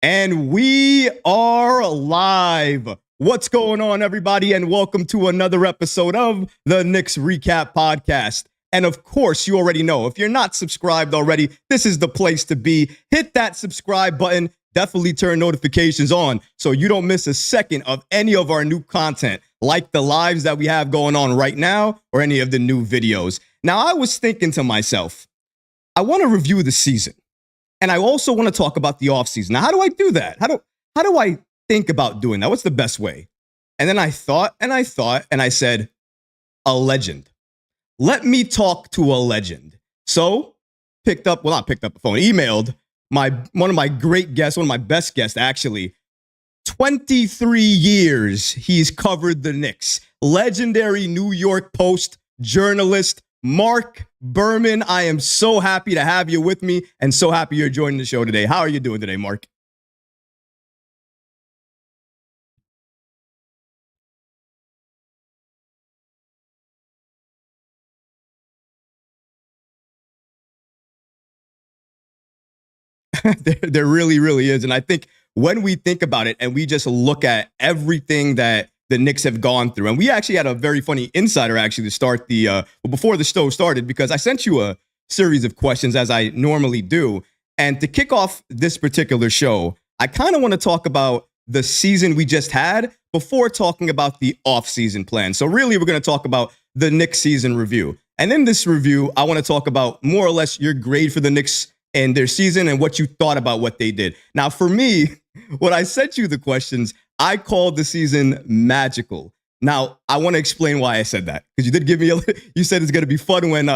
And we are live. What's going on, everybody? And welcome to another episode of the Knicks Recap podcast. And of course, you already know, if you're not subscribed already, this is the place to be. Hit that subscribe button. Definitely turn notifications on so you don't miss a second of any of our new content, like the lives that we have going on right now or any of the new videos. Now, I was thinking to myself, I want to review the season. And I also want to talk about the offseason. Now, how do I do that? How do I think about doing that? What's the best way? And then I thought, and I said, a legend. Let me talk to a legend. So not picked up the phone, emailed one of my great guests, one of my best guests, actually. 23 years he's covered the Knicks. Legendary New York Post journalist, Marc Berman. I am so happy to have you with me and so happy you're joining the show today. How are you doing today, Marc? There really, really is. And I think when we think about it and we just look at everything that the Knicks have gone through, and we actually had a very funny insider actually to start before the show started, because I sent you a series of questions as I normally do. And to kick off this particular show, I kind of want to talk about the season we just had before talking about the offseason plan. So really, we're going to talk about the Knicks season review. And in this review, I want to talk about more or less your grade for the Knicks and their season and what you thought about what they did. Now, for me, when I sent you the questions, I called the season magical. Now, I want to explain why I said that, because you did give me you said it's going to be fun when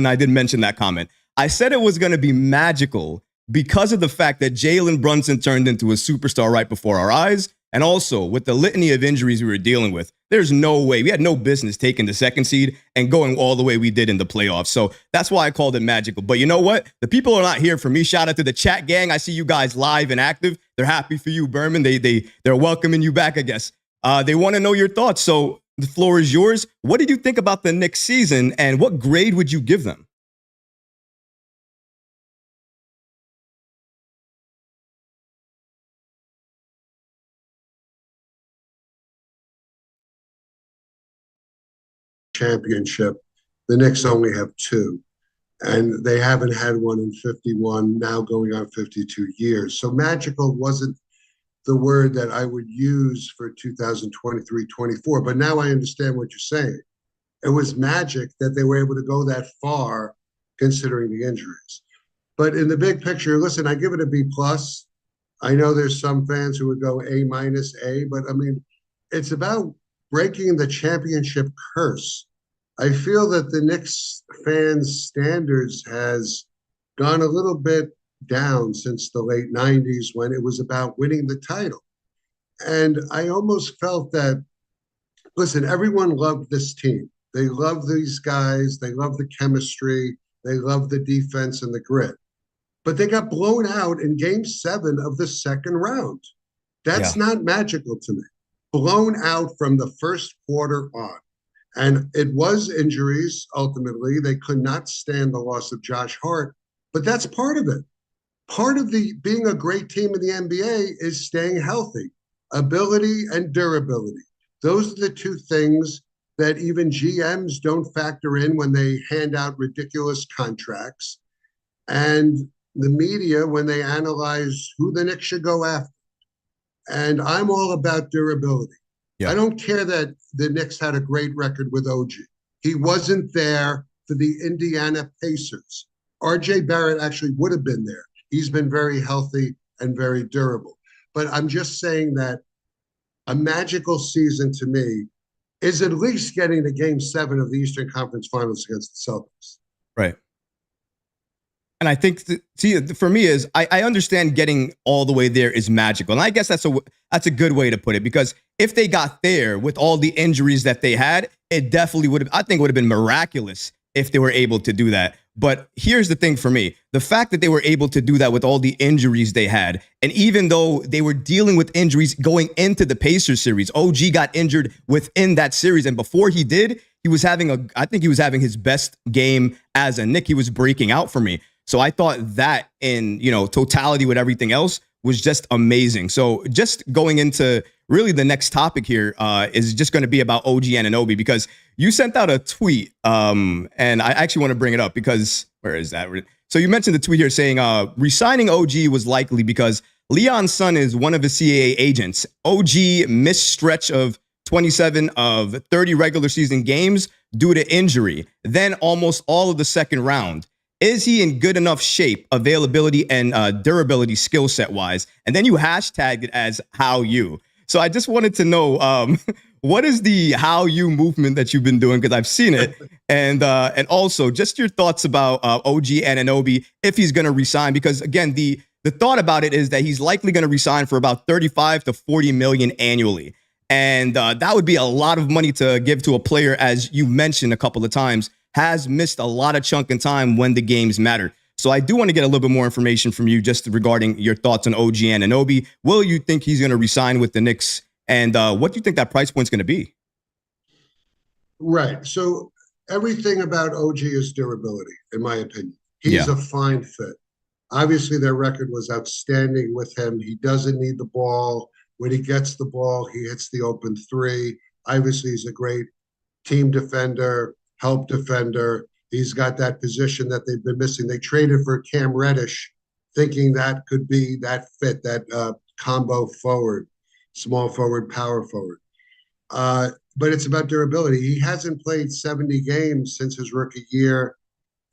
I did mention that comment. I said it was going to be magical because of the fact that Jalen Brunson turned into a superstar right before our eyes. And also with the litany of injuries we were dealing with, there's no way we had no business taking the second seed and going all the way we did in the playoffs. So that's why I called it magical. But you know what? The people are not here for me. Shout out to the chat gang. I see you guys live and active. They're happy for you, Berman. They're welcoming you back, I guess. They want to know your thoughts. So the floor is yours. What did you think about the Knicks season and what grade would you give them? Championship. The Knicks only have two, and they haven't had one in 51, now going on 52 years. So magical wasn't the word that I would use for 2023-24, but now I understand what you're saying. It was magic that they were able to go that far considering the injuries. But in the big picture, listen, I give it a B plus. I know there's some fans who would go A minus A, but I mean, it's about breaking the championship curse. I feel that the Knicks fans' standards has gone a little bit down since the late 90s when it was about winning the title. And I almost felt that, listen, everyone loved this team. They love these guys. They love the chemistry. They love the defense and the grit. But they got blown out in game 7 of the second round. That's not magical to me. Blown out from the first quarter on. And it was injuries, ultimately. They could not stand the loss of Josh Hart. But that's part of it. Part of the being a great team in the NBA is staying healthy. Ability and durability. Those are the two things that even GMs don't factor in when they hand out ridiculous contracts. And the media, when they analyze who the Knicks should go after. And I'm all about durability. Yeah. I don't care that the Knicks had a great record with OG. He wasn't there for the Indiana Pacers. RJ Barrett actually would have been there. He's been very healthy and very durable. But I'm just saying that a magical season to me is at least getting to game 7 of the Eastern Conference Finals against the Celtics. Right. And I think, see, for me is I understand getting all the way there is magical. And I guess that's a good way to put it, because if they got there with all the injuries that they had, it definitely would have, I think would have been miraculous if they were able to do that. But here's the thing for me, the fact that they were able to do that with all the injuries they had, and even though they were dealing with injuries going into the Pacers series, OG got injured within that series. And before he did, I think he was having his best game as a Knick. He was breaking out for me. So I thought that in, totality with everything else was just amazing. So just going into really the next topic here is just going to be about OG Anunoby, because you sent out a tweet and I actually want to bring it up because where is that? So you mentioned the tweet here saying resigning OG was likely because Leon's son is one of his CAA agents. OG missed stretch of 27 of 30 regular season games due to injury, then almost all of the second round. Is he in good enough shape, availability, and durability skill set wise? And then you hashtagged it as how you. So I just wanted to know what is the how you movement that you've been doing, because I've seen it, and also just your thoughts about OG Anunoby if he's going to resign, because again the thought about it is that he's likely going to resign for about 35 to 40 million annually, and that would be a lot of money to give to a player, as you mentioned a couple of times, has missed a lot of chunk in time when the games matter. So I do want to get a little bit more information from you just regarding your thoughts on OG Anunoby. Will you think he's going to resign with the Knicks? And what do you think that price point is going to be? Right. So everything about OG is durability, in my opinion. He's a fine fit. Obviously, their record was outstanding with him. He doesn't need the ball. When he gets the ball, he hits the open three. Obviously, he's a great team defender, help defender. He's got that position that they've been missing. They traded for Cam Reddish, thinking that could be that fit, that combo forward, small forward, power forward. But it's about durability. He hasn't played 70 games since his rookie year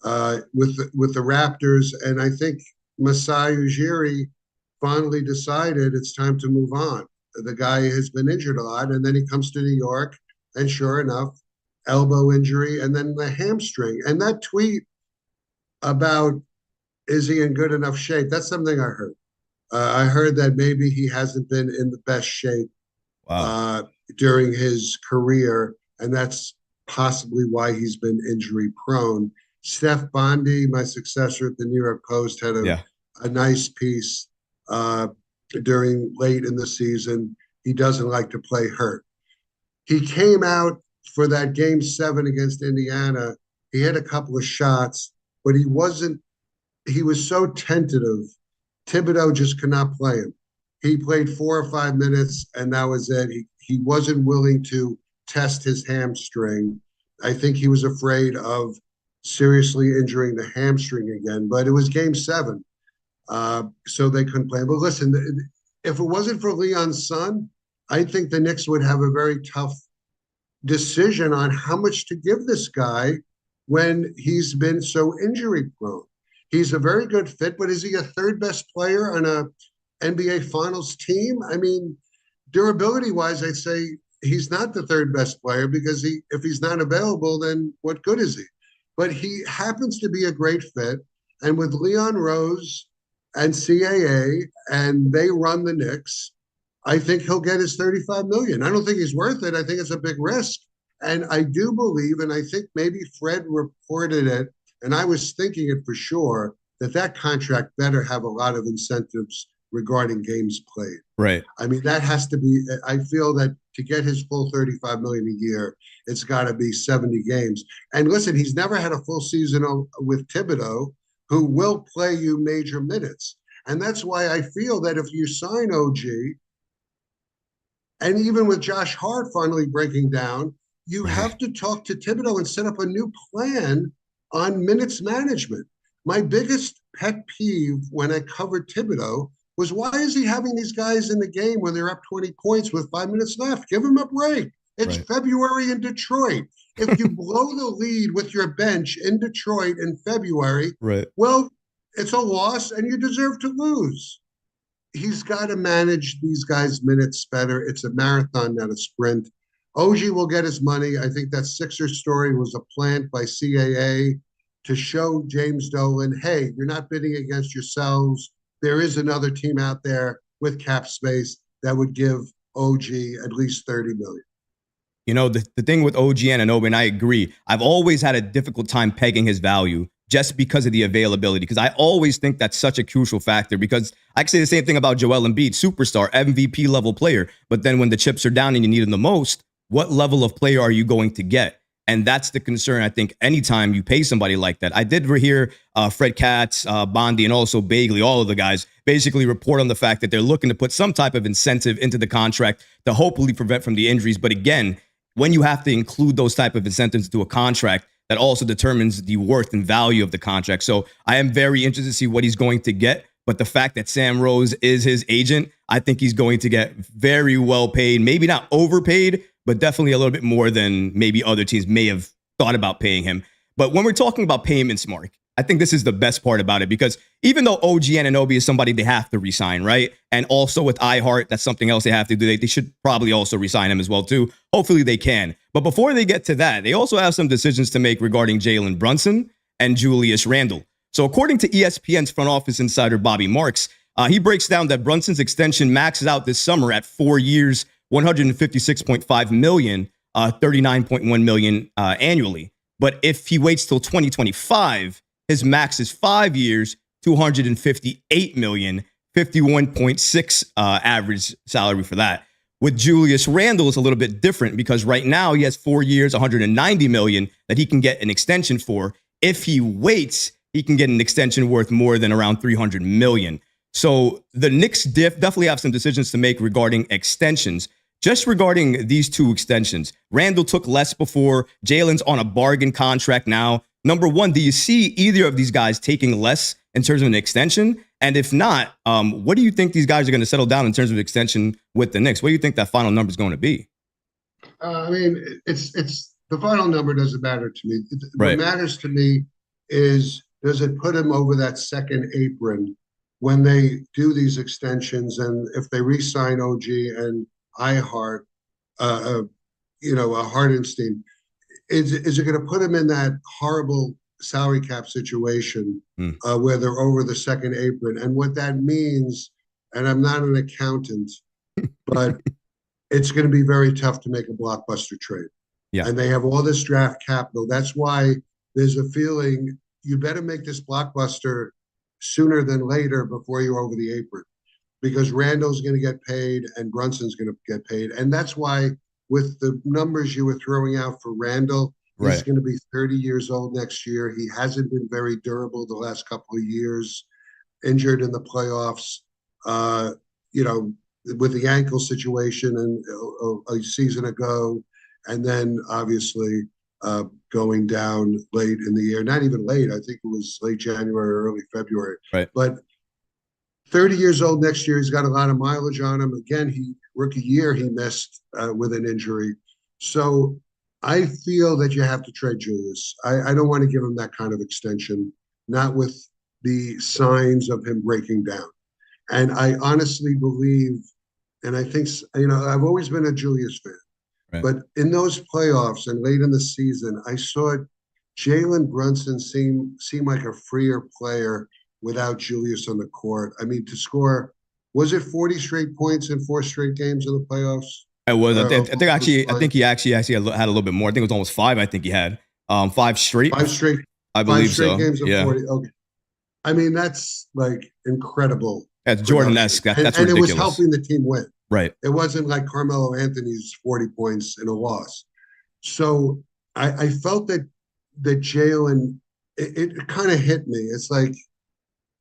with the Raptors, and I think Masai Ujiri finally decided it's time to move on. The guy has been injured a lot, and then he comes to New York, and sure enough, elbow injury, and then the hamstring. And that tweet about is he in good enough shape, that's something I heard. I heard that maybe he hasn't been in the best shape during his career, and that's possibly why he's been injury prone. Steph Bondy, my successor at the New York Post, had a nice piece during late in the season. He doesn't like to play hurt. He came out for that game 7 against Indiana. He had a couple of shots, but he was so tentative. Thibodeau just could not play him. He played 4 or 5 minutes, and that was it. He wasn't willing to test his hamstring. I think he was afraid of seriously injuring the hamstring again, but it was game 7, so they couldn't play him. But listen, if it wasn't for Leon's son, I think the Knicks would have a very tough decision on how much to give this guy when he's been so injury prone. He's a very good fit, but is he a third best player on a NBA Finals team? I mean, durability wise, I'd say he's not the third best player, because if he's not available, then what good is he? But he happens to be a great fit. And with Leon Rose and CAA, and they run the Knicks, I think he'll get his 35 million. I don't think he's worth it. I think it's a big risk. And I do believe, and I think maybe Fred reported it, and I was thinking it for sure, that contract better have a lot of incentives regarding games played. Right. I mean, that has to be, I feel that to get his full 35 million a year, it's got to be 70 games. And listen, he's never had a full season with Thibodeau, who will play you major minutes. And that's why I feel that if you sign OG, and even with Josh Hart finally breaking down, you have to talk to Thibodeau and set up a new plan on minutes management. My biggest pet peeve when I covered Thibodeau was, why is he having these guys in the game when they're up 20 points with 5 minutes left? Give him a break. It's February in Detroit. If you blow the lead with your bench in Detroit in February, well, it's a loss and you deserve to lose. He's got to manage these guys' minutes better. It's a marathon, not a sprint. OG will get his money. I think that Sixers story was a plant by CAA to show James Dolan, hey, you're not bidding against yourselves. There is another team out there with cap space that would give OG at least $30 million. You know, the thing with OG Anunoby, and I agree, I've always had a difficult time pegging his value just because of the availability, because I always think that's such a crucial factor, because I can say the same thing about Joel Embiid, superstar, MVP level player, but then when the chips are down and you need him the most, what level of player are you going to get? And that's the concern, I think, anytime you pay somebody like that. I did hear Fred Katz, Bondi, and also Bagley, all of the guys, basically report on the fact that they're looking to put some type of incentive into the contract to hopefully prevent from the injuries. But again, when you have to include those type of incentives into a contract, that also determines the worth and value of the contract. So I am very interested to see what he's going to get. But the fact that Sam Rose is his agent, I think he's going to get very well paid, maybe not overpaid, but definitely a little bit more than maybe other teams may have thought about paying him. But when we're talking about payments, Mark, I think this is the best part about it, because even though OG Anunoby is somebody they have to re-sign, right? And also with iHeart, that's something else they have to do. They should probably also re-sign him as well, too. Hopefully they can. But before they get to that, they also have some decisions to make regarding Jalen Brunson and Julius Randle. So according to ESPN's front office insider Bobby Marks, he breaks down that Brunson's extension maxes out this summer at 4 years, $156.5 million, $39.1 million annually. But if he waits till 2025, his max is 5 years, $258 million, 51.6 average salary for that. With Julius Randle, it's a little bit different, because right now he has 4 years, $190 million that he can get an extension for. If he waits, he can get an extension worth more than around $300 million. So the Knicks definitely have some decisions to make regarding extensions. Just regarding these two extensions, Randle took less before. Jalen's on a bargain contract now. Number one, do you see either of these guys taking less in terms of an extension? And if not, what do you think these guys are going to settle down in terms of extension with the Knicks? What do you think that final number is going to be? I mean, it's the final number doesn't matter to me. Right. What matters to me is, does it put him over that second apron when they do these extensions? And if they re-sign OG and iHeart, Hardenstein, is it going to put him in that horrible salary cap situation where they're over the second apron? And what that means, and I'm not an accountant, but it's going to be very tough to make a blockbuster trade. Yeah. And they have all this draft capital. That's why there's a feeling you better make this blockbuster sooner than later before you're over the apron, because Randall's going to get paid and Brunson's going to get paid. And that's why, with the numbers you were throwing out for Randall, he's going to be 30 years old next year. He hasn't been very durable the last couple of years, injured in the playoffs, with the ankle situation and a season ago. And then obviously going down late in the year, not even late. I think it was late January or early February. Right. But 30 years old next year, he's got a lot of mileage on him. Again, rookie year, he missed with an injury. So I feel that you have to trade Julius. I don't want to give him that kind of extension, not with the signs of him breaking down. And I honestly believe, and I think, I've always been a Julius fan. Right. But in those playoffs and late in the season, I saw Jalen Brunson seem like a freer player without Julius on the court. I mean, to score, was it 40 straight points in 4 straight games in the playoffs? It was. I think he actually had a little bit more. I think it was almost 5. I think he had 5 straight. 5 straight. I believe 5 straight so. Games of 40. Okay. I mean, that's like incredible. That's Jordan-esque. That's ridiculous. And it was helping the team win. Right. It wasn't like Carmelo Anthony's 40 points in a loss. So I felt that Jalen, it kind of hit me. It's like,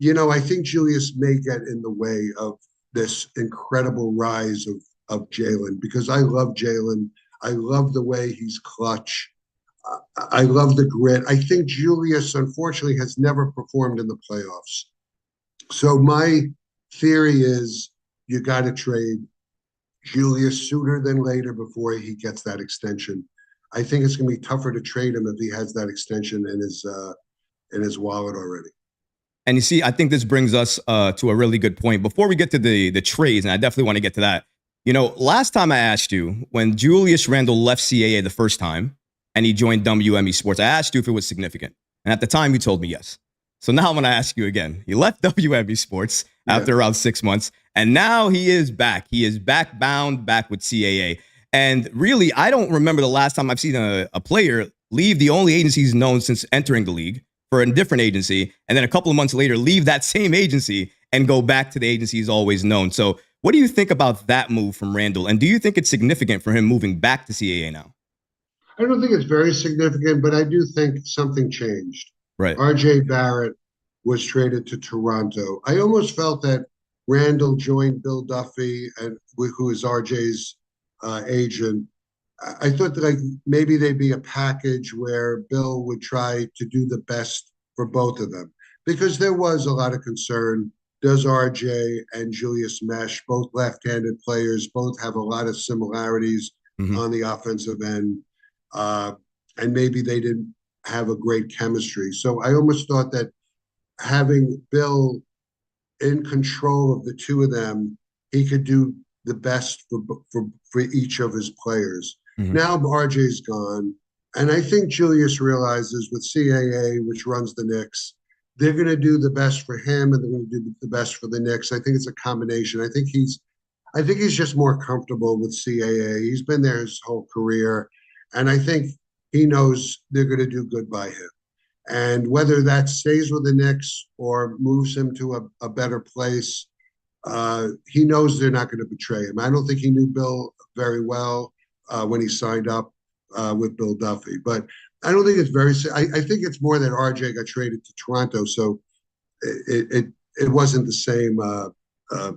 I think Julius may get in the way of this incredible rise of Jalen, because I love Jalen. I love the way he's clutch. I love the grit. I think Julius, unfortunately, has never performed in the playoffs. So my theory is you got to trade Julius sooner than later before he gets that extension. I think it's going to be tougher to trade him if he has that extension in his wallet already. And you see, I think this brings us to a really good point. Before we get to the trades, and I definitely want to get to that. Last time I asked you, when Julius Randle left CAA the first time and he joined WME Sports, I asked you if it was significant. And at the time, you told me yes. So now I'm going to ask you again. He left WME Sports after around 6 months, and now he is back. He is back bound, back with CAA. And really, I don't remember the last time I've seen a player leave the only agency he's known since entering the league for a different agency, and then a couple of months later, leave that same agency and go back to the agency he's always known. So what do you think about that move from Randall? And do you think it's significant for him moving back to CAA now? I don't think it's very significant, but I do think something changed. Right. RJ Barrett was traded to Toronto. I almost felt that Randall joined Bill Duffy, and who is RJ's agent. I thought that like maybe they'd be a package where Bill would try to do the best for both of them, because there was a lot of concern. Does RJ and Julius mesh? Both left-handed players, both have a lot of similarities on the offensive end, and maybe they didn't have a great chemistry. So I almost thought that having Bill in control of the two of them, he could do the best for each of his players. Now RJ's gone, and I think Julius realizes with CAA, which runs the Knicks, they're going to do the best for him, and they're going to do the best for the Knicks. I think it's a combination. I think he's just more comfortable with CAA. He's been there his whole career, and I think he knows they're going to do good by him. And whether that stays with the Knicks or moves him to a better place, he knows they're not going to betray him. I don't think he knew Bill very well when he signed up with Bill Duffy, but I don't think it's very. I think it's more that RJ got traded to Toronto, so it wasn't the same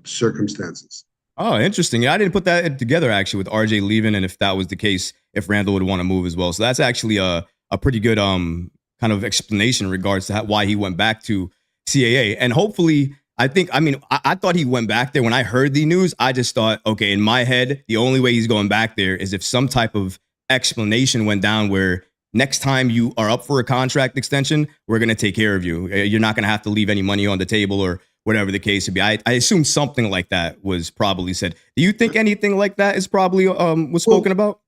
circumstances. Oh, interesting. Yeah, I didn't put that together actually with RJ leaving, and if that was the case, if Randall would want to move as well. So that's actually a pretty good kind of explanation in regards to why he went back to CAA. And hopefully, I thought he went back there. When I heard the news, I just thought, okay, in my head, the only way he's going back there is if some type of explanation went down where next time you are up for a contract extension, we're going to take care of you. You're not going to have to leave any money on the table or whatever the case would be. I assume something like that was probably said. Do you think anything like that is probably was spoken about?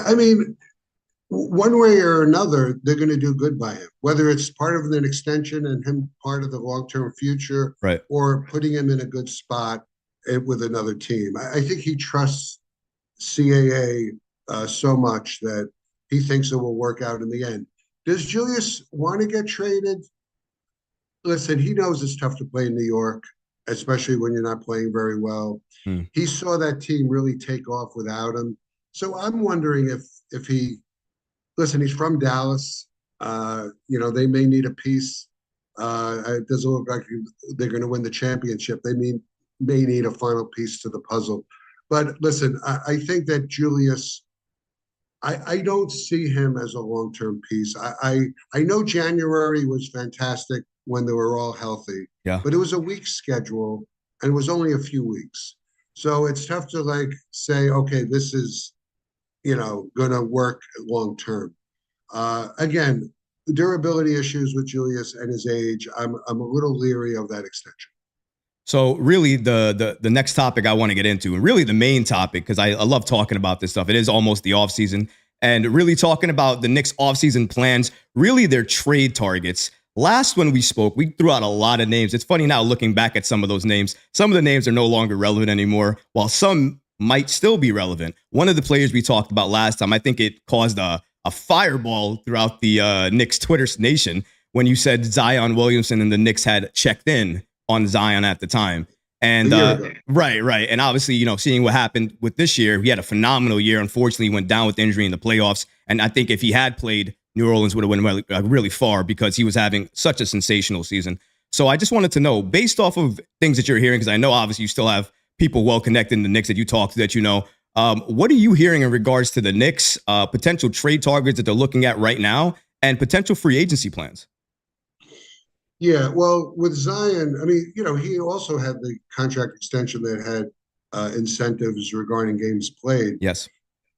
I mean, one way or another, they're going to do good by him, whether it's part of an extension and him part of the long-term future, right, or putting him in a good spot with another team. I think he trusts CAA so much that he thinks it will work out in the end. Does Julius want to get traded? Listen, he knows it's tough to play in New York, especially when you're not playing very well. He saw that team really take off without him. So I'm wondering if he, listen, he's from Dallas. They may need a piece. It doesn't look like they're going to win the championship. They may need a final piece to the puzzle. But listen, I think that Julius, I don't see him as a long-term piece. I know January was fantastic when they were all healthy, but it was a weak schedule and it was only a few weeks. So it's tough to say, okay, this is, going to work long-term. Again, durability issues with Julius and his age, I'm a little leery of that extension. So really the next topic I want to get into, and really the main topic, because I love talking about this stuff. It is almost the offseason, and really talking about the Knicks offseason plans, really their trade targets. Last when we spoke, we threw out a lot of names. It's funny now looking back at some of those names. Some of the names are no longer relevant anymore, while some might still be relevant. One of the players we talked about last time, I think it caused a fireball throughout the Knicks Twitter nation when you said Zion Williamson and the Knicks had checked in on Zion at the time. And right. And obviously, seeing what happened with this year, he had a phenomenal year. Unfortunately, he went down with injury in the playoffs. And I think if he had played, New Orleans would have went really far because he was having such a sensational season. So I just wanted to know, based off of things that you're hearing, because I know obviously you still have people well connected in the Knicks that you talk to that what are you hearing in regards to the Knicks, potential trade targets that they're looking at right now, and potential free agency plans? Yeah, well, with Zion, he also had the contract extension that had incentives regarding games played. Yes.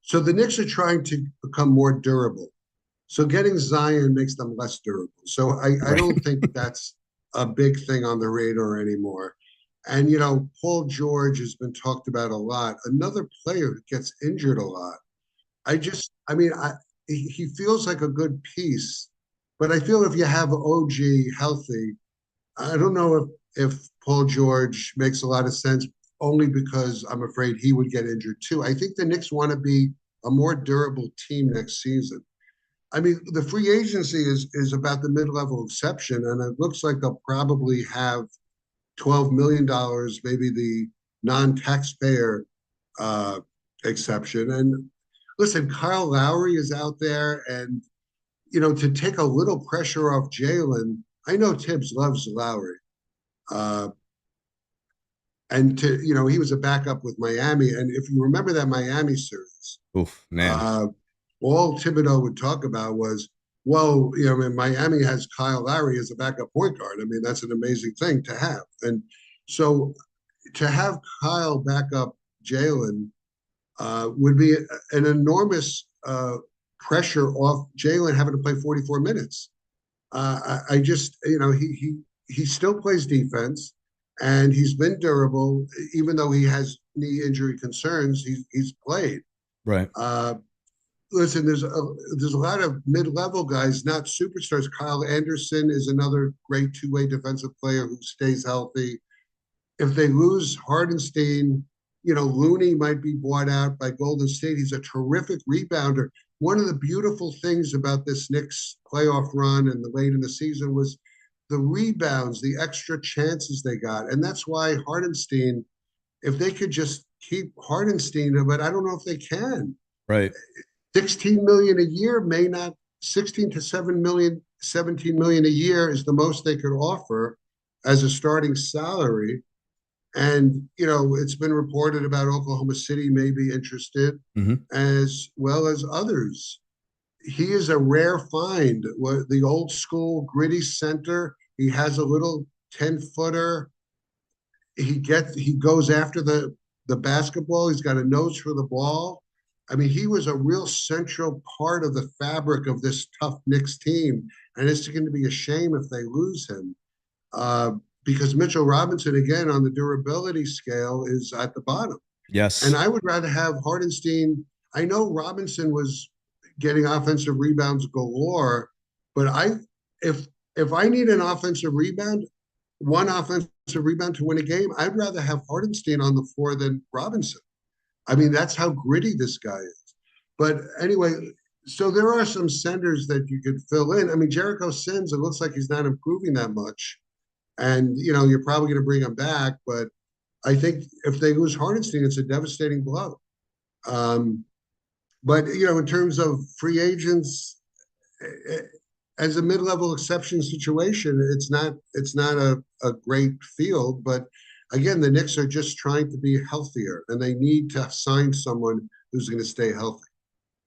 So the Knicks are trying to become more durable. So getting Zion makes them less durable. So I don't think that's a big thing on the radar anymore. And, Paul George has been talked about a lot. Another player who gets injured a lot. He feels like a good piece, But I feel if you have OG healthy, I don't know if Paul George makes a lot of sense, only because I'm afraid he would get injured too. I think the Knicks want to be a more durable team next season. I mean, the free agency is about the mid-level exception, and it looks like they'll probably have $12 million, maybe the non-taxpayer uh, exception. And listen, Kyle Lowry is out there, and to take a little pressure off Jalen. I know Tibbs loves Lowry, uh, and he was a backup with Miami. And if you remember that Miami series, Oof, man. All Thibodeau would talk about was, well, Miami has Kyle Lowry as a backup point guard. I mean, that's an amazing thing to have. And so to have Kyle back up Jalen would be an enormous pressure off Jalen having to play 44 minutes. I just, he still plays defense, and he's been durable, even though he has knee injury concerns. He's played. Right. Listen, there's a lot of mid-level guys, not superstars. Kyle Anderson is another great two-way defensive player who stays healthy. If they lose Hardenstein, Looney might be bought out by Golden State. He's a terrific rebounder. One of the beautiful things about this Knicks playoff run and the late in the season was the rebounds, the extra chances they got. And that's why Hardenstein, if they could just keep Hardenstein, but I don't know if they can. Right. 16 million a year may not, 16 to 7 million, 17 million a year is the most they could offer as a starting salary. And, it's been reported about Oklahoma City may be interested, as well as others. He is a rare find. The old school gritty center. He has a little 10-footer. He goes after the basketball. He's got a nose for the ball. I mean, he was a real central part of the fabric of this tough Knicks team, and it's going to be a shame if they lose him. Because Mitchell Robinson, again, on the durability scale, is at the bottom. Yes. And I would rather have Hardenstein. I know Robinson was getting offensive rebounds galore, but if I need an offensive rebound, one offensive rebound to win a game, I'd rather have Hardenstein on the floor than Robinson. I mean, that's how gritty this guy is. But anyway, so there are some centers that you could fill in. I mean, Jericho Sims, it looks like he's not improving that much. And, you're probably going to bring him back. But I think if they lose Hardenstein, it's a devastating blow. But, in terms of free agents, as a mid-level exception situation, it's not a great field. But again, the Knicks are just trying to be healthier, and they need to sign someone who's going to stay healthy.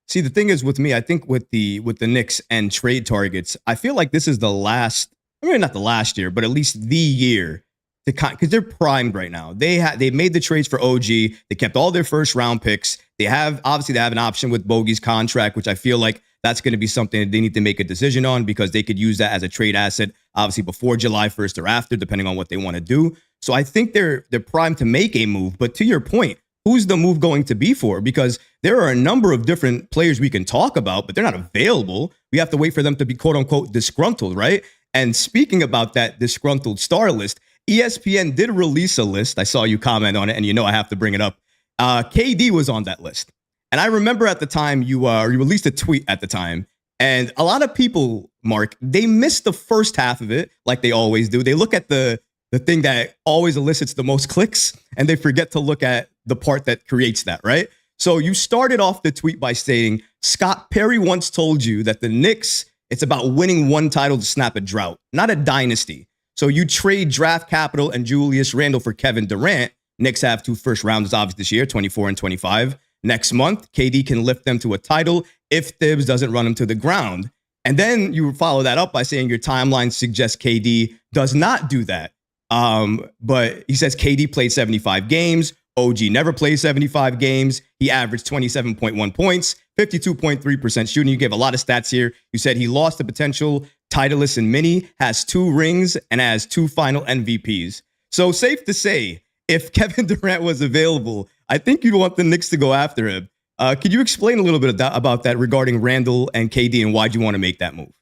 See, the thing is with me, I think with the Knicks and trade targets, I feel like this is the last, I mean, not the last year, but at least the year to because they're primed right now. They made the trades for OG. They kept all their first round picks. They have an option with Bogey's contract, which I feel like that's going to be something that they need to make a decision on, because they could use that as a trade asset, obviously before July 1st or after, depending on what they want to do. So I think they're primed to make a move. But to your point, who's the move going to be for? Because there are a number of different players we can talk about, but they're not available. We have to wait for them to be quote unquote disgruntled, right? And speaking about that disgruntled star list, ESPN did release a list. I saw you comment on it, and I have to bring it up. KD was on that list. And I remember at the time you released a tweet at the time, and a lot of people, Mark, they missed the first half of it, like they always do. They look at the thing that always elicits the most clicks, and they forget to look at the part that creates that, right? So you started off the tweet by saying, Scott Perry once told you that the Knicks, it's about winning one title to snap a drought, not a dynasty. So you trade draft capital and Julius Randle for Kevin Durant. Knicks have 2 first rounders, obviously, this year, 24 and 25. Next month, KD can lift them to a title if Thibs doesn't run him to the ground. And then you follow that up by saying your timeline suggests KD does not do that. But he says KD played 75 games. OG never played 75 games. He averaged 27.1 points, 52.3% shooting. You gave a lot of stats here. You said he lost the potential titleist in mini, has 2 rings, and has 2 final MVPs. So safe to say, if Kevin Durant was available, I think you'd want the Knicks to go after him. Could you explain a little bit about that regarding Randall and KD, and why'd you want to make that move?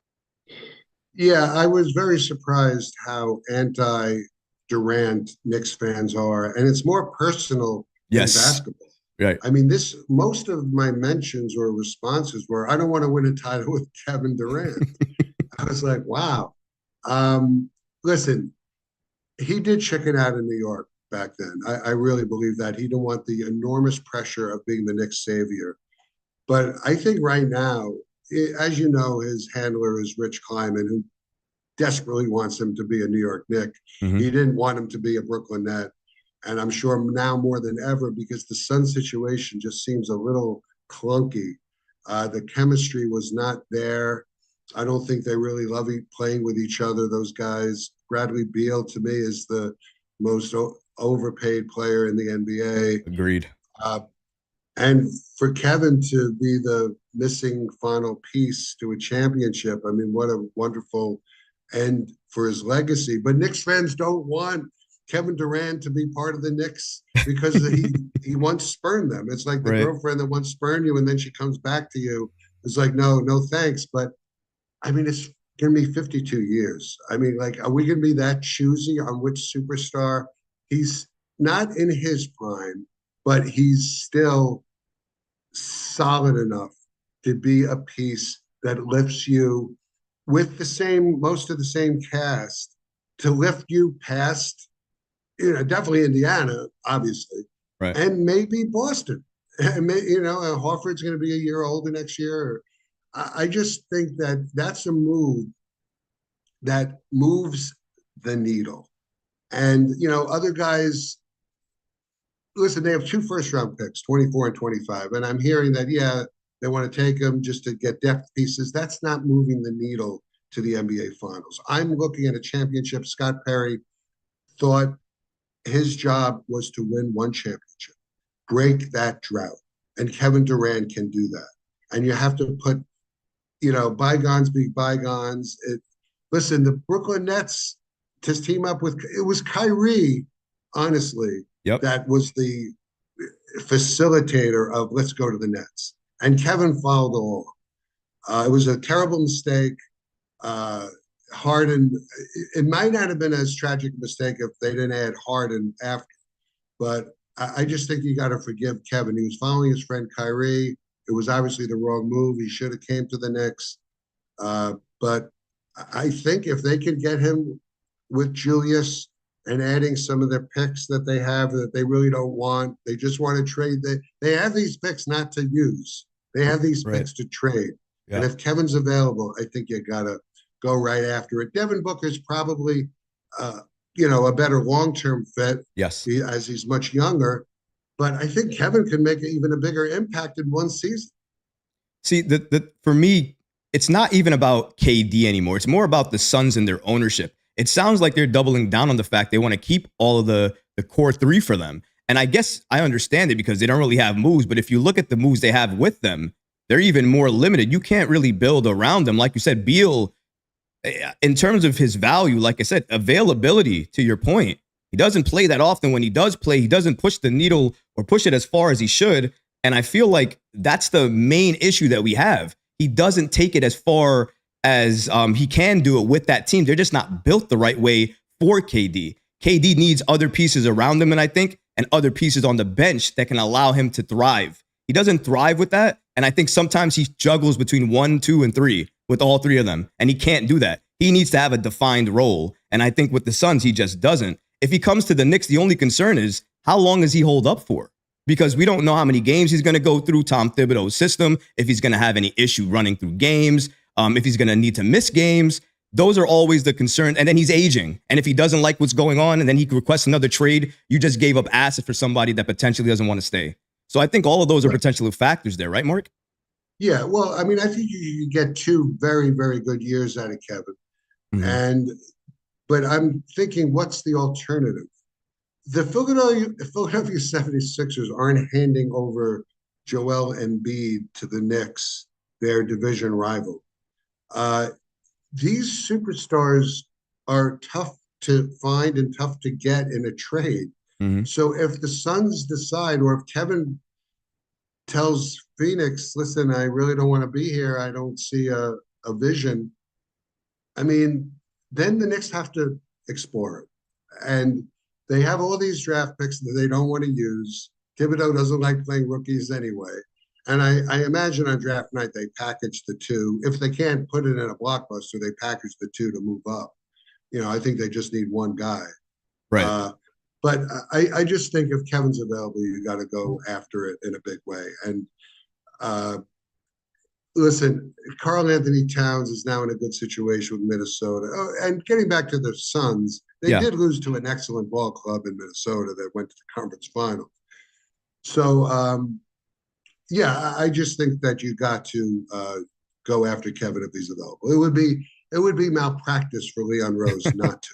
Yeah, I was very surprised how anti-Durant Knicks fans are, and it's more personal than Yes. basketball. Right. I mean, this most of my mentions or responses were, "I don't want to win a title with Kevin Durant." I was like, "Wow." Um, Listen, he did chicken out in New York back then. I really believe that he didn't want the enormous pressure of being the Knicks savior. But I think right now, as you know, his handler is Rich Kleiman, who desperately wants him to be a New York Knick. Hmm. He didn't want him to be a Brooklyn Net. And I'm sure now more than ever, because the Sun situation just seems a little clunky. The chemistry was not there. I don't think they really love playing with each other, those guys. Bradley Beal, to me, is the most overpaid player in the NBA. Agreed. Uh, and for Kevin to be the missing final piece to a championship, I mean, what a wonderful end for his legacy. But Knicks fans don't want Kevin Durant to be part of the Knicks because he once spurned them. It's like the Right. girlfriend that once spurned you and then she comes back to you. It's like, no, no thanks. But I mean, it's going to be 52 years. I mean, like, are we going to be that choosy on which superstar? He's not in his prime, but he's still solid enough to be a piece that lifts you with the same, most of the same cast to lift you past, definitely Indiana, obviously, Right. and maybe Boston. And Horford's going to be a year older next year. I just think that that's a move that moves the needle. And, other guys, listen, they have two first round picks, 24 and 25. And I'm hearing that, yeah, they want to take them just to get depth pieces. That's not moving the needle to the NBA Finals. I'm looking at a championship. Scott Perry thought his job was to win one championship, break that drought. And Kevin Durant can do that. And you have to put, bygones be bygones. Listen, the Brooklyn Nets to team up with, it was Kyrie, honestly, Yep. that was the facilitator of let's go to the Nets. And Kevin followed along. It was a terrible mistake. Uh, Harden, it might not have been as tragic a mistake if they didn't add Harden after, but I just think you got to forgive Kevin. He was following his friend Kyrie. It was obviously the wrong move. He should have came to the Knicks. But I think if they can get him with Julius and adding some of their picks that they have that they really don't want, they just want to trade. They have these picks not to use. They have these Right. picks to trade. And Yeah. if Kevin's available, I think you got to go right after it. Devin Booker's probably, a better long-term fit Yes. as he's much younger. But I think Kevin can make even a bigger impact in one season. See, the for me, it's not even about KD anymore. It's more about the Suns and their ownership. It sounds like they're doubling down on the fact they want to keep all of the core three for them. And I guess I understand it because they don't really have moves. But if you look at the moves they have with them, they're even more limited. You can't really build around them. Like you said, Beal, in terms of his value, like I said, availability, to your point, he doesn't play that often. When he does play, he doesn't push the needle or push it as far as he should. And I feel like that's the main issue that we have. He doesn't take it as far as he can do it with that team. They're just not built the right way for KD. KD needs other pieces around him, and I think, and other pieces on the bench that can allow him to thrive. He doesn't thrive with that. And I think sometimes he juggles between 1, 2, and 3 with all three of them. And he can't do that. He needs to have a defined role. And I think with the Suns, he just doesn't. If he comes to the Knicks, the only concern is how long does he hold up for? Because we don't know how many games he's going to go through Tom Thibodeau's system, if he's going to have any issue running through games, if he's going to need to miss games. Those are always the concern. And then he's aging. And if he doesn't like what's going on and then he requests another trade, you just gave up assets for somebody that potentially doesn't want to stay. So I think all of those are Right. potential factors there, right, Mark? Yeah, well, I mean, I think you get two very, very good years out of Kevin. Mm-hmm. But I'm thinking, what's the alternative? The Philadelphia 76ers aren't handing over Joel Embiid to the Knicks, their division rival. Uh, these superstars are tough to find and tough to get in a trade. Mm-hmm. So if the Suns decide, or if Kevin tells Phoenix, listen, I really don't want to be here. I don't see a vision. I mean, then the Knicks have to explore it. And they have all these draft picks that they don't want to use. Thibodeau doesn't like playing rookies anyway. And I imagine on draft night they package the two. If they can't put it in a blockbuster, they package the two to move up. I think they just need one guy. Right. But I just think if Kevin's available, you got to go after it in a big way. And uh, listen, Karl Anthony Towns is now in a good situation with Minnesota. Oh, and getting back to the Suns, they did lose to an excellent ball club in Minnesota that went to the conference final. So, yeah, I just think that you got to go after Kevin if he's available. It would be malpractice for Leon Rose not to.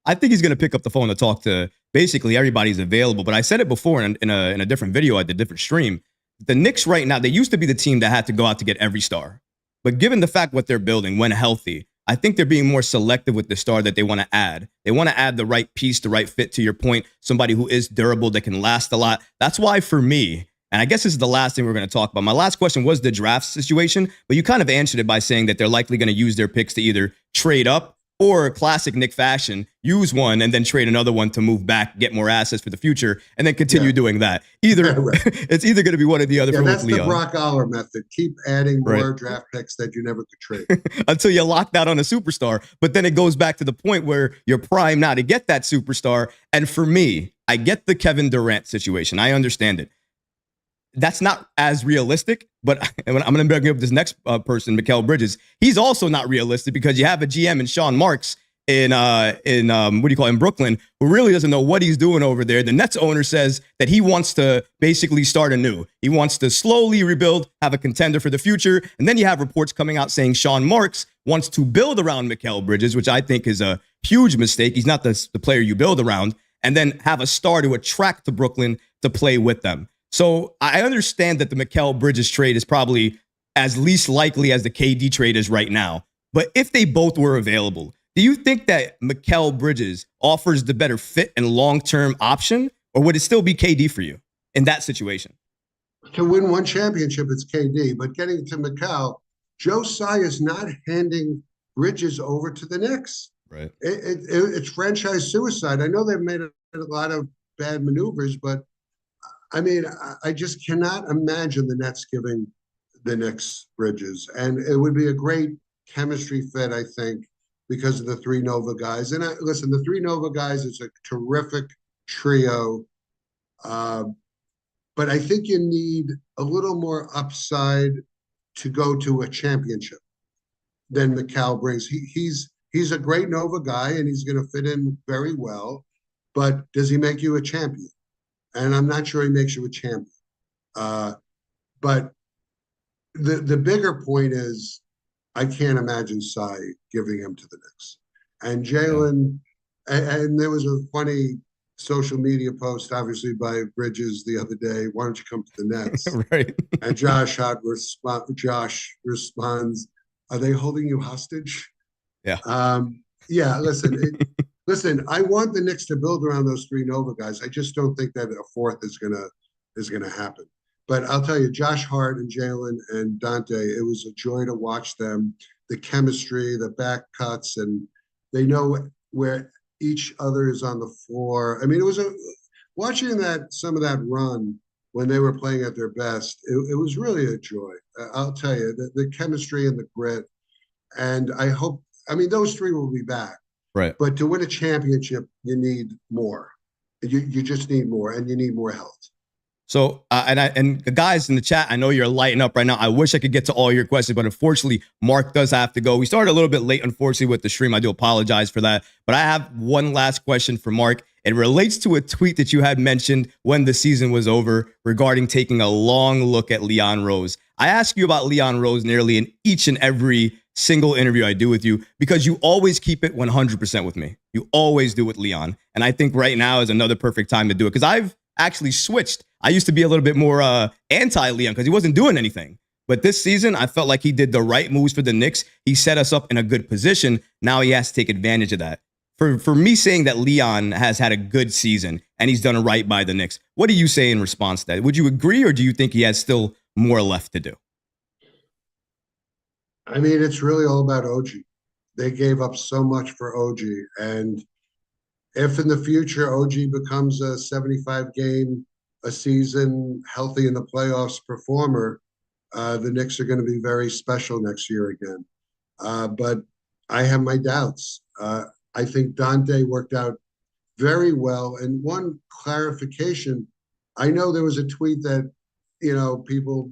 I think he's going to pick up the phone to talk to basically everybody's available. But I said it before in a different video at the different stream. The Knicks right now, they used to be the team that had to go out to get every star. But given the fact what they're building, when healthy, I think they're being more selective with the star that they want to add. They want to add the right piece, the right fit, to your point, somebody who is durable, that can last a lot. That's why for me, and I guess this is the last thing we're going to talk about. My last question was the draft situation, but you kind of answered it by saying that they're likely going to use their picks to either trade up or, classic Knick fashion, use one and then trade another one to move back, get more assets for the future, and then continue doing that. It's either going to be one or the other. Yeah, for that's Leon. The Brock Aller method. Keep adding more draft picks that you never could trade. Until you lock out on a superstar. But then it goes back to the point where you're primed now to get that superstar. And for me, I get the Kevin Durant situation. I understand it. That's not as realistic, but I'm going to bring up this next person, Mikal Bridges. He's also not realistic because you have a GM in Sean Marks in Brooklyn, who really doesn't know what he's doing over there. The Nets owner says that he wants to basically start anew. He wants to slowly rebuild, have a contender for the future. And then you have reports coming out saying Sean Marks wants to build around Mikal Bridges, which I think is a huge mistake. He's not the player you build around, and then have a star to attract to Brooklyn to play with them. So I understand that the Mikal Bridges trade is probably as least likely as the KD trade is right now. But if they both were available, do you think that Mikal Bridges offers the better fit and long-term option, or would it still be KD for you in that situation? To win one championship, it's KD. But getting to Mikal, Joe Tsai is not handing Bridges over to the Knicks. Right. It's franchise suicide. I know they've made a lot of bad maneuvers, but I mean, I just cannot imagine the Nets giving the Knicks Bridges. And it would be a great chemistry fit, I think, because of the three Nova guys. And listen, the three Nova guys is a terrific trio. But I think you need a little more upside to go to a championship than Mikal brings. He's a great Nova guy, and he's going to fit in very well. But does he make you a champion? And I'm not sure he makes you a champion. But the bigger point is, I can't imagine Tsai giving him to the Knicks. And Jalen, and there was a funny social media post, obviously, by Bridges the other day. Why don't you come to the Nets? Right. And Josh responds, "Are they holding you hostage?" Yeah. Yeah. Listen, I want the Knicks to build around those three Nova guys. I just don't think that a fourth is gonna happen. But I'll tell you, Josh Hart and Jalen and Dante, it was a joy to watch them. The chemistry, the back cuts, and they know where each other is on the floor. I mean, it was watching some of that run when they were playing at their best. It was really a joy. I'll tell you, the chemistry and the grit. And I mean, those three will be back. Right. But to win a championship, you need more. You just need more, and you need more health. So, and the guys in the chat, I know you're lighting up right now. I wish I could get to all your questions, but unfortunately, Mark does have to go. We started a little bit late, unfortunately, with the stream. I do apologize for that. But I have one last question for Mark. It relates to a tweet that you had mentioned when the season was over regarding taking a long look at Leon Rose. I ask you about Leon Rose nearly in each and every single interview I do with you because you always keep it 100% with me. You always do with Leon. And I think right now is another perfect time to do it because I've actually switched. I used to be a little bit more anti-Leon because he wasn't doing anything. But this season, I felt like he did the right moves for the Knicks. He set us up in a good position. Now he has to take advantage of that. For me saying that Leon has had a good season and he's done right by the Knicks, what do you say in response to that? Would you agree or do you think he has still more left to do? I mean, it's really all about OG. they gave up so much for OG. And if in the future OG becomes a 75 game a season, healthy in the playoffs performer, the Knicks are going to be very special next year again. But I have my doubts. I think Dante worked out very well. And one clarification, I know there was a tweet that, people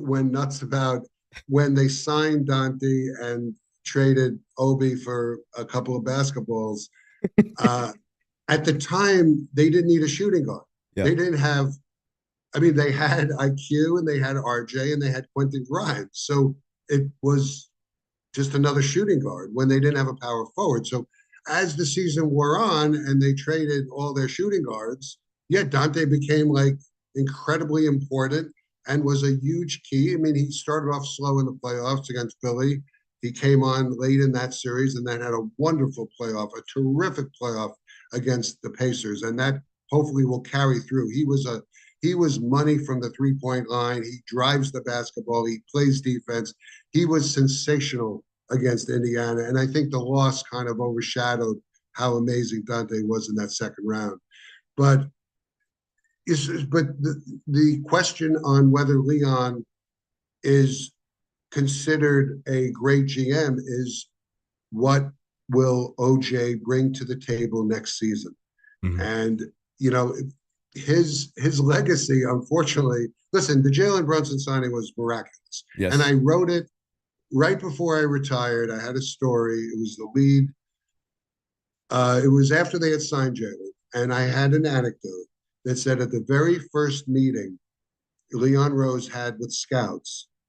went nuts about when they signed Dante and traded Obi for a couple of basketballs. At the time, they didn't need a shooting guard. Yeah. They didn't have, they had IQ and they had RJ and they had Quentin Grimes. So it was just another shooting guard when they didn't have a power forward. So as the season wore on and they traded all their shooting guards, Dante became like incredibly important and was a huge key. He started off slow in the playoffs against Philly. He came on late in that series and then had a wonderful playoff, a terrific playoff against the Pacers. And that hopefully will carry through. He was money from the three-point line. He drives the basketball. He plays defense. He was sensational against Indiana. And I think the loss kind of overshadowed how amazing Dante was in that second round. But the question on whether Leon is considered a great GM is what will OJ bring to the table next season? Mm-hmm. And, his legacy, unfortunately, listen, the Jalen Brunson signing was miraculous. Yes. And I wrote it right before I retired. I had a story. It was the lead. It was after they had signed Jalen. And I had an anecdote that said at the very first meeting Leon Rose had with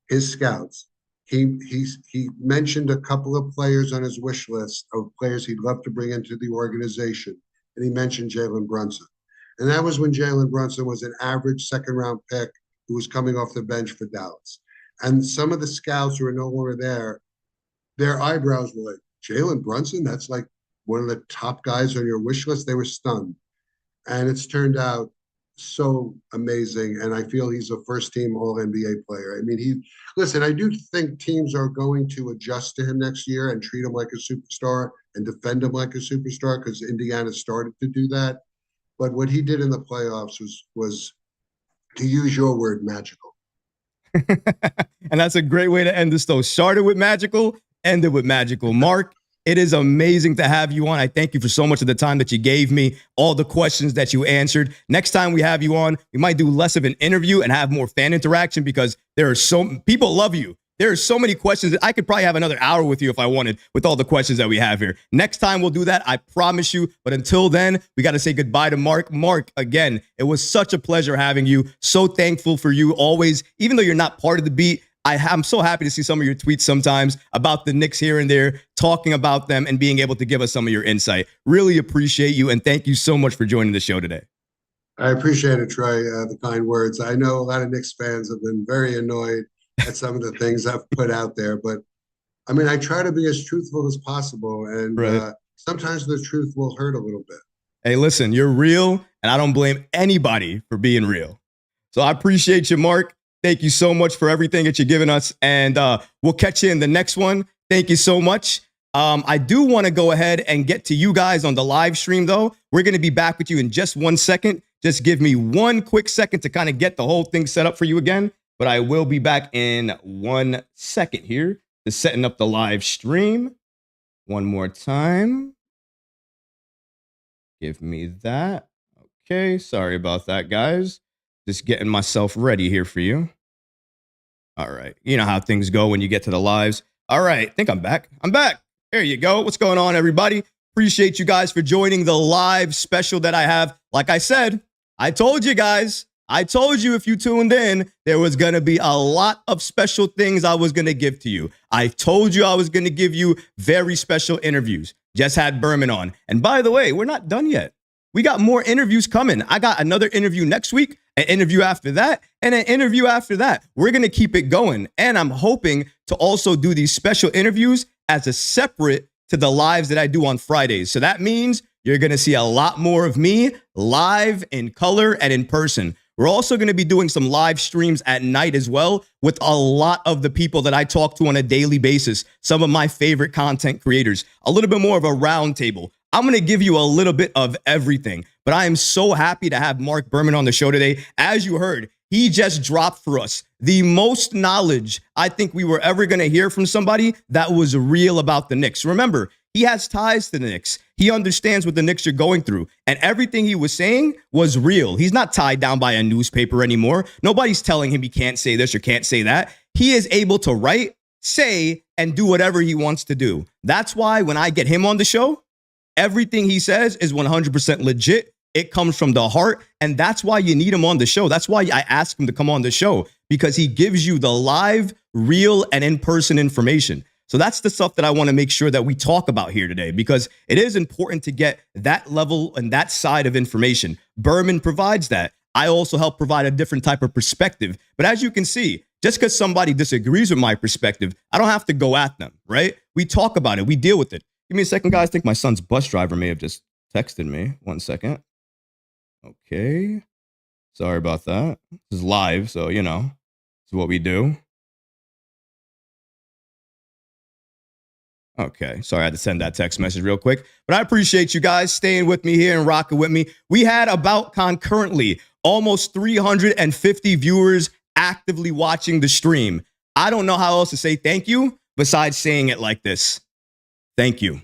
his scouts, he mentioned a couple of players on his wish list of players he'd love to bring into the organization. And he mentioned Jalen Brunson. And that was when Jalen Brunson was an average second-round pick who was coming off the bench for Dallas. And some of the scouts who were no longer there, their eyebrows were like, Jalen Brunson? That's like one of the top guys on your wish list? They were stunned. And it's turned out so amazing. And I feel he's a first-team All-NBA player. I do think teams are going to adjust to him next year and treat him like a superstar and defend him like a superstar because Indiana started to do that. But what he did in the playoffs was, to use your word, magical. And that's a great way to end this, though. Started with magical, ended with magical. Marc, it is amazing to have you on. I thank you for so much of the time that you gave me, all the questions that you answered. Next time we have you on, we might do less of an interview and have more fan interaction because people love you. There are so many questions that I could probably have another hour with you if I wanted with all the questions that we have here. Next time we'll do that, I promise you. But until then, we got to say goodbye to Marc. Marc, again, it was such a pleasure having you. So thankful for you always, even though you're not part of the beat. I'm so happy to see some of your tweets sometimes about the Knicks here and there, talking about them and being able to give us some of your insight. Really appreciate you. And thank you so much for joining the show today. I appreciate it, Trey, the kind words. I know a lot of Knicks fans have been very annoyed at some of the things I've put out there, but I try to be as truthful as possible. And right. Sometimes the truth will hurt a little bit. Hey, listen, you're real and I don't blame anybody for being real. So I appreciate you, Marc. Thank you so much for everything that you're giving us. And we'll catch you in the next one. Thank you so much. I do want to go ahead and get to you guys on the live stream, though. We're going to be back with you in just 1 second. Just give me 1 quick second to kind of get the whole thing set up for you again. But I will be back in 1 second here to setting up the live stream. One more time. Give me that. Okay, sorry about that, guys. Just getting myself ready here for you. All right. You know how things go when you get to the lives. All right. I think I'm back. I'm back. There you go. What's going on, everybody? Appreciate you guys for joining the live special that I have. Like I said, I told you guys. I told you if you tuned in, there was going to be a lot of special things I was going to give to you. I told you I was going to give you very special interviews. Just had Berman on. And by the way, we're not done yet. We got more interviews coming. I got another interview next week, an interview after that, and an interview after that. We're going to keep it going. And I'm hoping to also do these special interviews as a separate to the lives that I do on Fridays. So that means you're going to see a lot more of me live in color and in person. We're also going to be doing some live streams at night as well with a lot of the people that I talk to on a daily basis, some of my favorite content creators, a little bit more of a round table. I'm going to give you a little bit of everything, but I am so happy to have Marc Berman on the show today. As you heard, he just dropped for us the most knowledge I think we were ever going to hear from somebody that was real about the Knicks. Remember, he has ties to the Knicks. He understands what the Knicks are going through, and everything he was saying was real. He's not tied down by a newspaper anymore. Nobody's telling him he can't say this or can't say that. He is able to write, say, and do whatever he wants to do. That's why when I get him on the show, everything he says is 100% legit. It comes from the heart, and that's why you need him on the show. That's why I ask him to come on the show, because he gives you the live, real, and in-person information. So that's the stuff that I want to make sure that we talk about here today, because it is important to get that level and that side of information. Berman provides that. I also help provide a different type of perspective. But as you can see, just because somebody disagrees with my perspective, I don't have to go at them, right? We talk about it. We deal with it. Give me a second, guys. I think my son's bus driver may have just texted me. 1 second. Okay. Sorry about that. This is live, so, you know, this is what we do. Okay. Sorry, I had to send that text message real quick. But I appreciate you guys staying with me here and rocking with me. We had about concurrently almost 350 viewers actively watching the stream. I don't know how else to say thank you besides saying it like this. Thank you.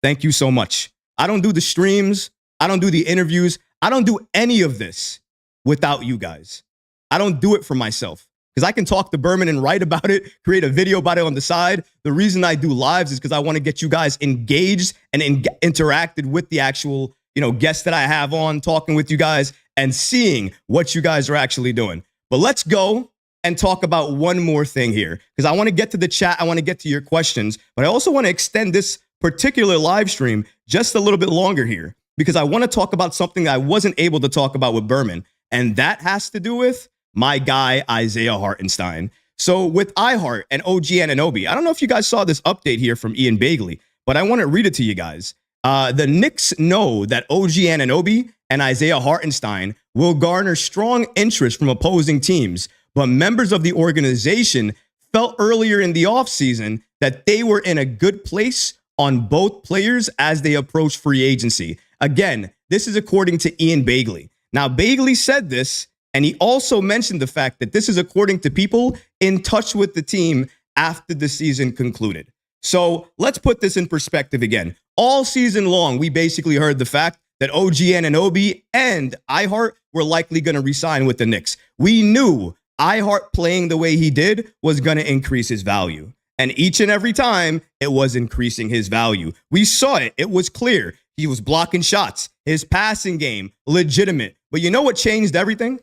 Thank you so much. I don't do the streams. I don't do the interviews. I don't do any of this without you guys. I don't do it for myself, because I can talk to Berman and write about it, create a video about it on the side. The reason I do lives is because I want to get you guys engaged and interacted with the actual, guests that I have on, talking with you guys and seeing what you guys are actually doing. But let's go and talk about one more thing here, because I want to get to the chat. I want to get to your questions, but I also want to extend this particular live stream just a little bit longer here, because I want to talk about something that I wasn't able to talk about with Berman, and that has to do with my guy, Isaiah Hartenstein. So with iHeart and OG Anunoby, I don't know if you guys saw this update here from Ian Bagley, but I want to read it to you guys. The Knicks know that OG Anunoby and Isaiah Hartenstein will garner strong interest from opposing teams, but members of the organization felt earlier in the offseason that they were in a good place on both players as they approach free agency. Again, this is according to Ian Bagley. Now, Bagley said this, and he also mentioned the fact that this is according to people in touch with the team after the season concluded. So let's put this in perspective again. All season long, we basically heard the fact that OG Anunoby and iHeart were likely going to re-sign with the Knicks. We knew iHeart playing the way he did was going to increase his value. And each and every time, it was increasing his value. We saw it. It was clear. He was blocking shots. His passing game, legitimate. But you know what changed everything?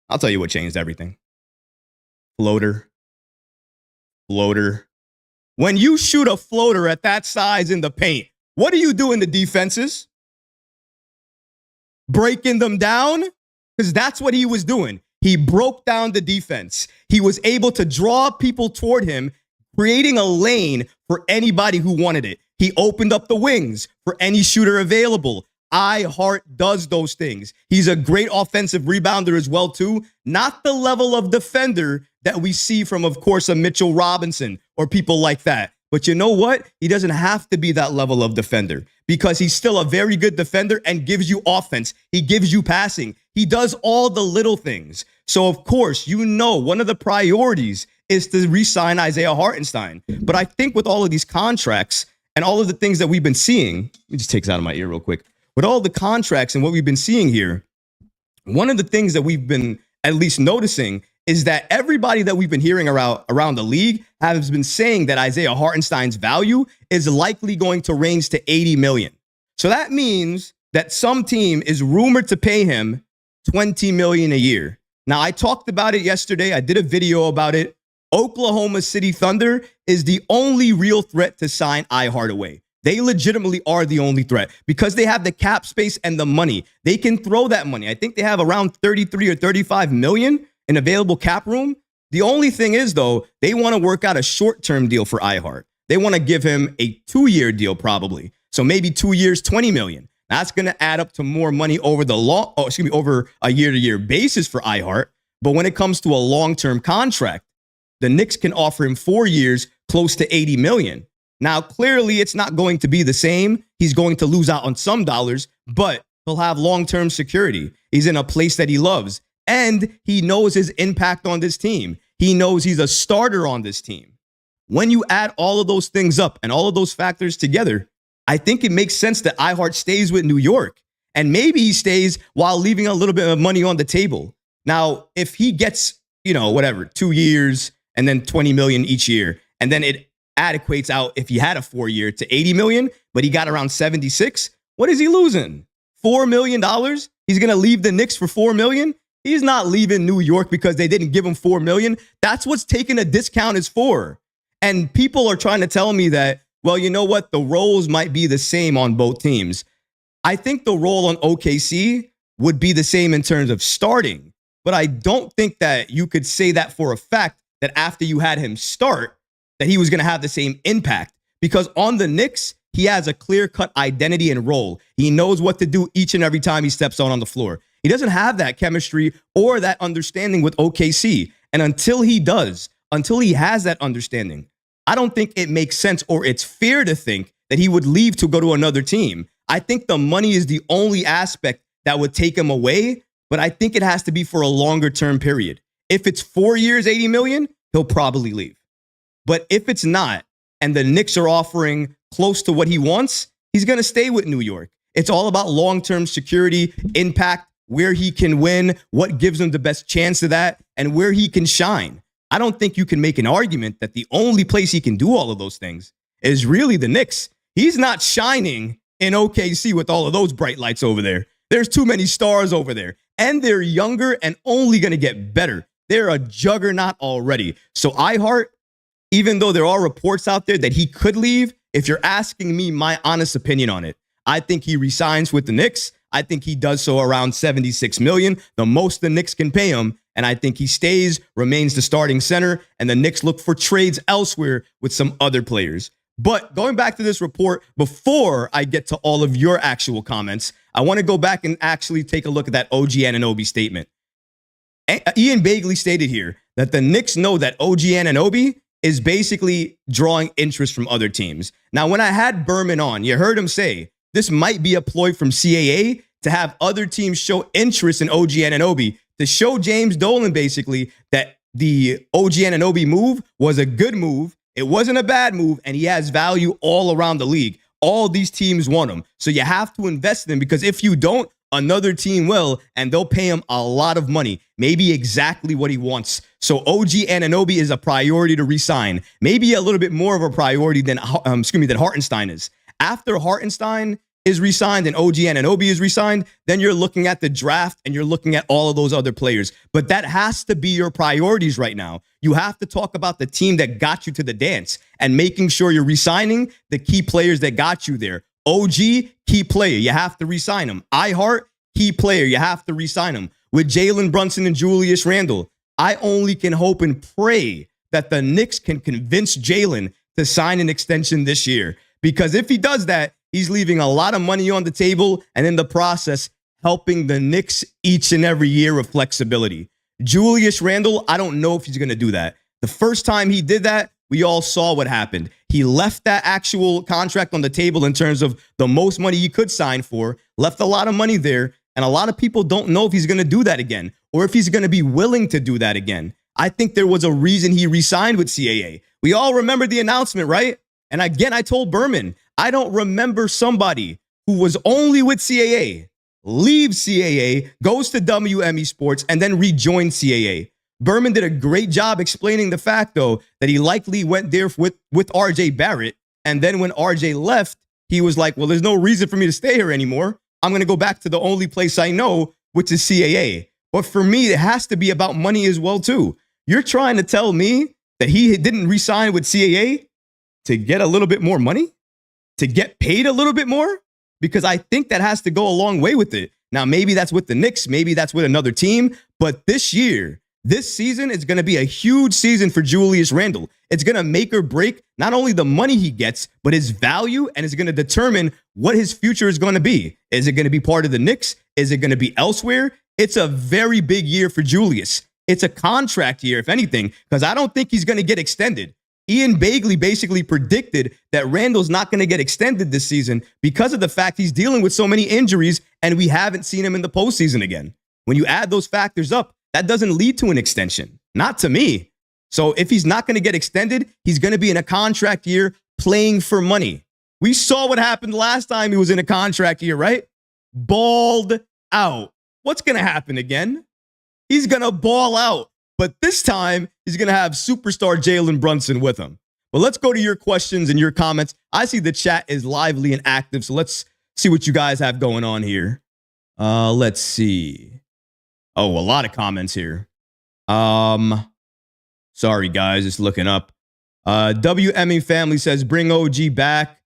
I'll tell you what changed everything. Floater. Floater. When you shoot a floater at that size in the paint, what do you do in the defenses? Breaking them down? Because that's what he was doing. He broke down the defense. He was able to draw people toward him, creating a lane for anybody who wanted it. He opened up the wings for any shooter available. iHeart does those things. He's a great offensive rebounder as well, too. Not the level of defender that we see from, of course, a Mitchell Robinson or people like that. But you know what? He doesn't have to be that level of defender, because he's still a very good defender and gives you offense. He gives you passing. He does all the little things. So, of course, one of the priorities is to re-sign Isaiah Hartenstein. But I think with all of these contracts and all of the things that we've been seeing, let me just take this out of my ear real quick. With all the contracts and what we've been seeing here, one of the things that we've been at least noticing is that everybody that we've been hearing around the league has been saying that Isaiah Hartenstein's value is likely going to range to $80 million. So that means that some team is rumored to pay him $20 million a year. Now, I talked about it yesterday. I did a video about it. Oklahoma City Thunder is the only real threat to sign iHeart away. They legitimately are the only threat because they have the cap space and the money. They can throw that money. I think they have around 33 or 35 million in available cap room. The only thing is, though, they want to work out a short-term deal for iHeart. They want to give him a 2-year deal probably. So maybe 2 years, $20 million. That's going to add up to more money over over a year-to-year basis for iHeart. But when it comes to a long-term contract, the Knicks can offer him 4 years, close to $80 million. Now, clearly, it's not going to be the same. He's going to lose out on some dollars, but he'll have long-term security. He's in a place that he loves, and he knows his impact on this team. He knows he's a starter on this team. When you add all of those things up and all of those factors together, I think it makes sense that iHeart stays with New York. And maybe he stays while leaving a little bit of money on the table. Now, if he gets, 2 years and then 20 million each year, and then it adequates out if he had a 4 year to 80 million, but he got around 76, what is he losing? $4 million? He's going to leave the Knicks for $4 million? He's not leaving New York because they didn't give him $4 million. That's what's taking a discount is for. And people are trying to tell me that, well, you know what? The roles might be the same on both teams. I think the role on OKC would be the same in terms of starting, but I don't think that you could say that for a fact that after you had him start, that he was going to have the same impact. Because on the Knicks, he has a clear-cut identity and role. He knows what to do each and every time he steps on the floor. He doesn't have that chemistry or that understanding with OKC. And until he does, until he has that understanding, I don't think it makes sense or it's fair to think that he would leave to go to another team. I think the money is the only aspect that would take him away, but I think it has to be for a longer term period. If it's 4 years, 80 million, he'll probably leave. But if it's not, and the Knicks are offering close to what he wants, he's going to stay with New York. It's all about long-term security, impact, where he can win, what gives him the best chance of that, and where he can shine. I don't think you can make an argument that the only place he can do all of those things is really the Knicks. He's not shining in OKC with all of those bright lights over there. There's too many stars over there, and they're younger and only going to get better. They're a juggernaut already. So iHeart, even though there are reports out there that he could leave, if you're asking me my honest opinion on it, I think he resigns with the Knicks. I think he does so around $76 million, the most the Knicks can pay him. And I think he stays, remains the starting center, and the Knicks look for trades elsewhere with some other players. But going back to this report, before I get to all of your actual comments, I want to go back and actually take a look at that OG Anunoby statement. Ian Begley stated here that the Knicks know that OG Anunoby is basically drawing interest from other teams. Now, when I had Berman on, you heard him say this might be a ploy from CAA to have other teams show interest in OG Anunoby, to show James Dolan basically that the OG Anunoby move was a good move. It wasn't a bad move, and he has value all around the league. All these teams want him. So you have to invest in him, because if you don't, another team will, and they'll pay him a lot of money, maybe exactly what he wants. So OG Anunoby is a priority to re-sign, maybe a little bit more of a priority than Hartenstein is. After Hartenstein is re-signed and OG Anunoby is re-signed, then you're looking at the draft and you're looking at all of those other players. But that has to be your priorities right now. You have to talk about the team that got you to the dance and making sure you're re-signing the key players that got you there. OG, key player, you have to re-sign him. iHeart, key player, you have to re-sign him. With Jalen Brunson and Julius Randle, I only can hope and pray that the Knicks can convince Jalen to sign an extension this year. Because if he does that, he's leaving a lot of money on the table, and in the process, helping the Knicks each and every year with flexibility. Julius Randle, I don't know if he's going to do that. The first time he did that, we all saw what happened. He left that actual contract on the table in terms of the most money he could sign for, left a lot of money there, and a lot of people don't know if he's going to do that again or if he's going to be willing to do that again. I think there was a reason he re-signed with CAA. We all remember the announcement, right? And again, I told Berman, I don't remember somebody who was only with CAA, leaves CAA, goes to WME Sports, and then rejoins CAA. Berman did a great job explaining the fact, though, that he likely went there with RJ Barrett. And then when RJ left, he was like, well, there's no reason for me to stay here anymore. I'm going to go back to the only place I know, which is CAA. But for me, it has to be about money as well, too. You're trying to tell me that he didn't re-sign with CAA to get a little bit more money? To get paid a little bit more? Because I think that has to go a long way with it. Now, maybe that's with the Knicks. Maybe that's with another team. But this year, This season is going to be a huge season for Julius Randle. It's going to make or break not only the money he gets, but his value, and it's going to determine what his future is going to be. Is it going to be part of the Knicks? Is it going to be elsewhere? It's a very big year for Julius. It's a contract year, if anything, because I don't think he's going to get extended. Ian Begley basically predicted that Randle's not going to get extended this season because of the fact he's dealing with so many injuries and we haven't seen him in the postseason again. When you add those factors up, that doesn't lead to an extension. Not to me. So if he's not going to get extended, he's going to be in a contract year playing for money. We saw what happened last time he was in a contract year, right? Balled out. What's going to happen again? He's going to ball out. But this time, he's going to have superstar Jalen Brunson with him. But let's go to your questions and your comments. I see the chat is lively and active, so let's see what you guys have going on here. Let's see. Oh, a lot of comments here. Sorry, guys, just looking up. WME Family says, bring OG back.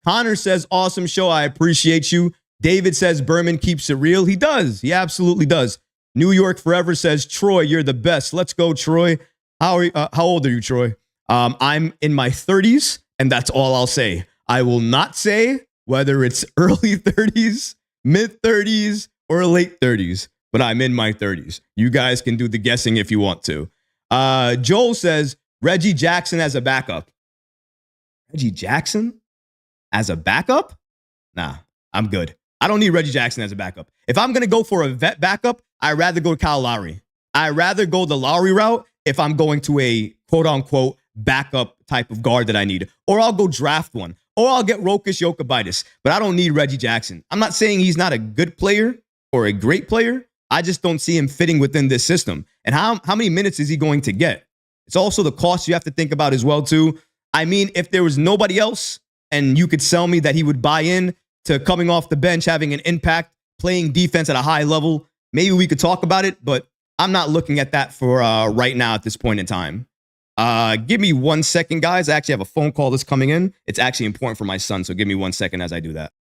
Connor says, awesome show. I appreciate you. David says, Berman keeps it real. He does. He absolutely does. New York Forever says, Troy, you're the best. Let's go, Troy. How old are you, Troy? I'm in my 30s, and that's all I'll say. I will not say whether it's early 30s, mid 30s, or late 30s, but I'm in my 30s. You guys can do the guessing if you want to. Joel says, Reggie Jackson as a backup. Reggie Jackson as a backup? Nah, I'm good. I don't need Reggie Jackson as a backup. If I'm going to go for a vet backup, I'd rather go to Kyle Lowry. I'd rather go the Lowry route if I'm going to a quote-unquote backup type of guard that I need. Or I'll go draft one. Or I'll get Rokas Jokibitis. But I don't need Reggie Jackson. I'm not saying he's not a good player or a great player. I just don't see him fitting within this system. And how many minutes is he going to get? It's also the cost you have to think about as well, too. I mean, if there was nobody else and you could sell me that he would buy in to coming off the bench, having an impact, playing defense at a high level, maybe we could talk about it, but I'm not looking at that for right now at this point in time. Give me 1 second, guys. I actually have a phone call that's coming in. It's actually important for my son, so give me 1 second as I do that.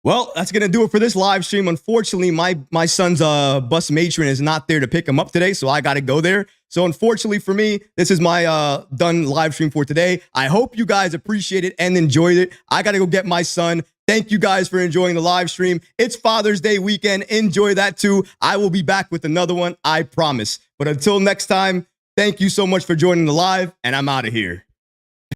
Well, that's going to do it for this live stream. Unfortunately, my son's bus matron is not there to pick him up today, so I got to go there. So unfortunately for me, this is my done live stream for today. I hope you guys appreciate it and enjoyed it. I got to go get my son. Thank you guys for enjoying the live stream. It's Father's Day weekend. Enjoy that too. I will be back with another one, I promise. But until next time, thank you so much for joining the live, and I'm out of here.